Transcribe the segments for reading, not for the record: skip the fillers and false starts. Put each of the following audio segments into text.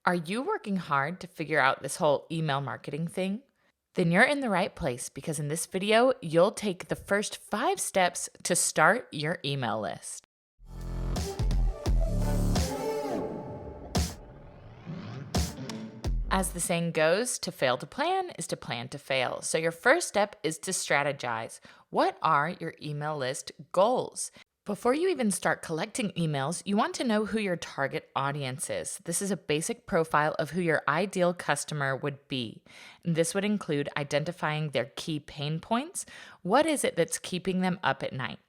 Are you working hard to figure out this whole email marketing thing? Then you're in the right place because in this video, you'll take the first 5 steps to start your email list. As the saying goes, to fail to plan is to plan to fail. So your first step is to strategize. What are your email list goals? Before you even start collecting emails, you want to know who your target audience is. This is a basic profile of who your ideal customer would be. And this would include identifying their key pain points. What is it that's keeping them up at night?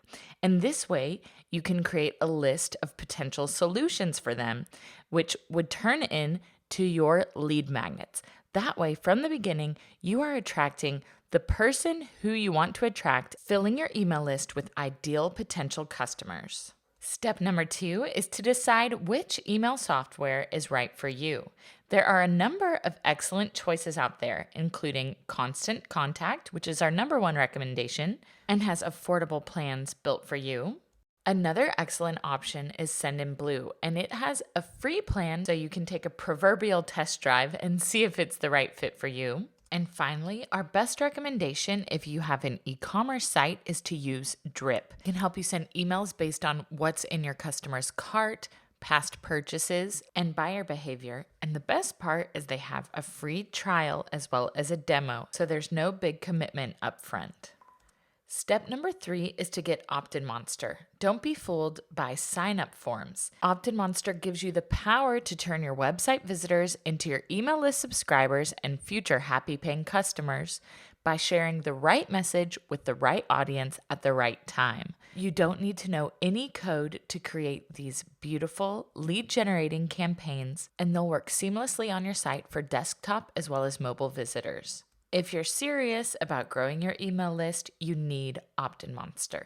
And this way, you can create a list of potential solutions for them, which would turn into your lead magnets. That way, from the beginning, you are attracting the person who you want to attract, filling your email list with ideal potential customers. Step number 2 is to decide which email software is right for you. There are a number of excellent choices out there, including Constant Contact, which is our number 1 recommendation and has affordable plans built for you. Another excellent option is Sendinblue, and it has a free plan so you can take a proverbial test drive and see if it's the right fit for you. And finally, our best recommendation if you have an e-commerce site is to use Drip. It can help you send emails based on what's in your customer's cart, past purchases, and buyer behavior. And the best part is they have a free trial as well as a demo, so there's no big commitment up front. Step number 3 is to get OptinMonster. Don't be fooled by sign-up forms. OptinMonster gives you the power to turn your website visitors into your email list subscribers and future happy paying customers by sharing the right message with the right audience at the right time. You don't need to know any code to create these beautiful lead-generating campaigns, and they'll work seamlessly on your site for desktop as well as mobile visitors. If you're serious about growing your email list, you need OptinMonster.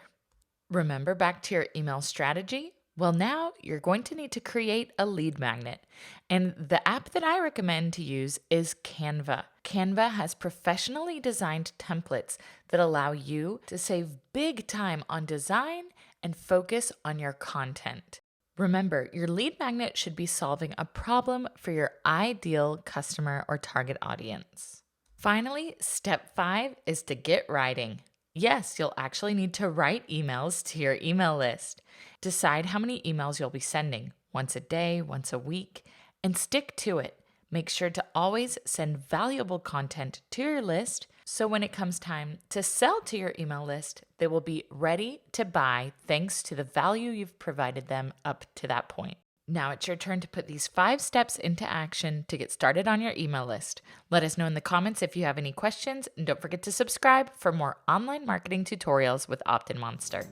Remember back to your email strategy? Well, now you're going to need to create a lead magnet. And the app that I recommend to use is Canva. Canva has professionally designed templates that allow you to save big time on design and focus on your content. Remember, your lead magnet should be solving a problem for your ideal customer or target audience. Finally, step 5 is to get writing. Yes, you'll actually need to write emails to your email list. Decide how many emails you'll be sending, once a day, once a week, and stick to it. Make sure to always send valuable content to your list so when it comes time to sell to your email list, they will be ready to buy thanks to the value you've provided them up to that point. Now it's your turn to put these 5 steps into action to get started on your email list. Let us know in the comments if you have any questions, and don't forget to subscribe for more online marketing tutorials with OptinMonster.